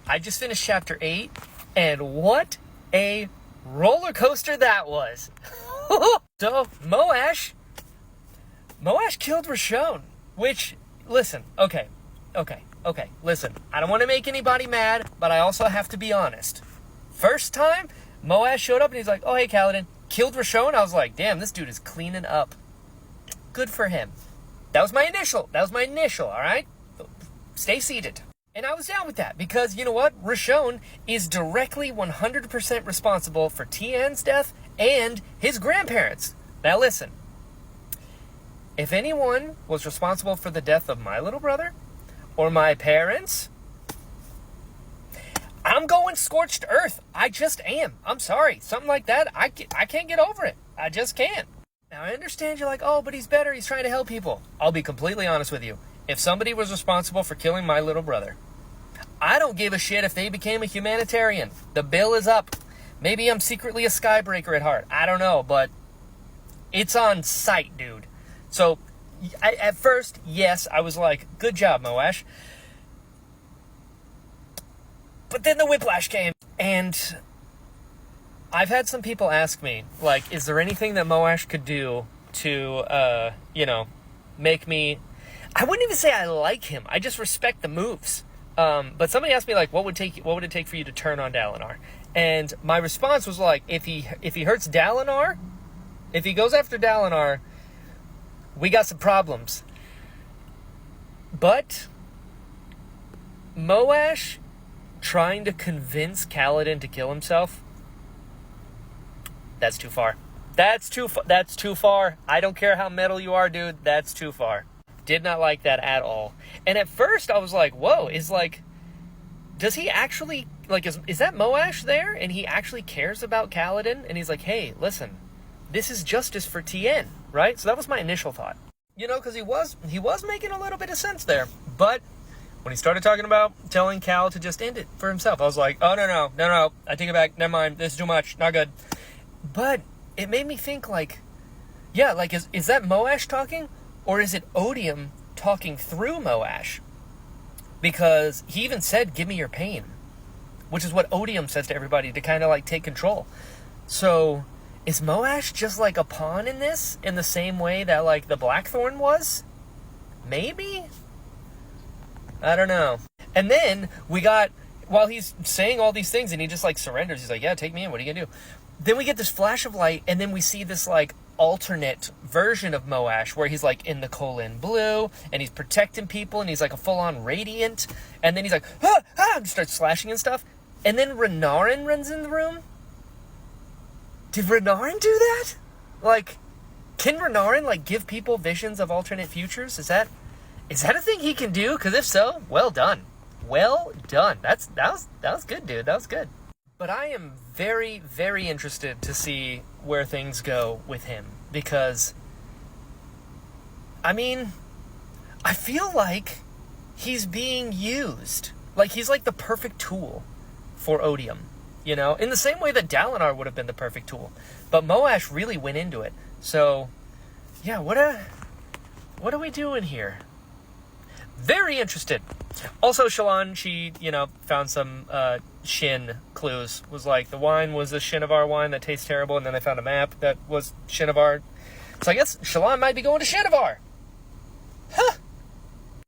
I just finished chapter 8, and what a roller coaster that was. So, Moash killed Rashon, which, listen, okay, listen, I don't want to make anybody mad, but I also have to be honest. First time, Moash showed up and he's like, oh, hey, Kaladin, killed Rashon. I was like, damn, this dude is cleaning up. Good for him. That was my initial, all right? Stay seated. And I was down with that because, you know what? Rashon is directly 100% responsible for Tien's death and his grandparents. Now listen, if anyone was responsible for the death of my little brother or my parents, I'm going scorched earth. I just am. I'm sorry. Something like that, I can't get over it. I just can't. Now, I understand you're like, oh, but he's better. He's trying to help people. I'll be completely honest with you. If somebody was responsible for killing my little brother, I don't give a shit if they became a humanitarian. The bill is up. Maybe I'm secretly a skybreaker at heart. I don't know, but it's on sight, dude. So, at first, yes, I was like, good job, Moash. But then the whiplash came, and I've had some people ask me, like, is there anything that Moash could do to, make me... I wouldn't even say I like him. I just respect the moves. But somebody asked me, like, what would it take for you to turn on Dalinar? And my response was, like, if he hurts Dalinar, if he goes after Dalinar, we got some problems. But Moash trying to convince Kaladin to kill himself, that's too far. That's too far. I don't care how metal you are, dude. That's too far. Did not like that at all. And at first I was like, whoa, does he actually, like, is that Moash there? And he actually cares about Kaladin? And he's like, hey, listen, this is justice for Tien, right? So that was my initial thought. Because he was making a little bit of sense there. But when he started talking about telling Cal to just end it for himself, I was like, oh, no, I take it back. Never mind. This is too much. Not good. But it made me think, like, yeah, like, is that Moash talking? Or is it Odium talking through Moash? Because he even said, give me your pain. Which is what Odium says to everybody to kind of, like, take control. So, is Moash just, like, a pawn in this? In the same way that, like, the Blackthorn was? Maybe? I don't know. And then we got, while he's saying all these things and he just, like, surrenders. He's like, yeah, take me in. What are you going to do? Then we get this flash of light and then we see this, like, alternate version of Moash where he's like in the Kholin blue and he's protecting people and he's like a full-on radiant, and then he's like and starts slashing and stuff, and then Renarin runs in the room. Did Renarin do that? Like, can Renarin, like, give people visions of alternate futures? Is that a thing he can do? Because if so, well done. That was good, dude. That was good. But I am very, very interested to see where things go with him. Because, I mean, I feel like he's being used. Like, he's like the perfect tool for Odium. In the same way that Dalinar would have been the perfect tool. But Moash really went into it. So, yeah, what are we doing here? Very interested. Also, Shallan, she, found some Shin clues. Was like, the wine was a Shinovar wine that tastes terrible, and then I found a map that was Shinovar. So I guess Shallan might be going to Shinovar.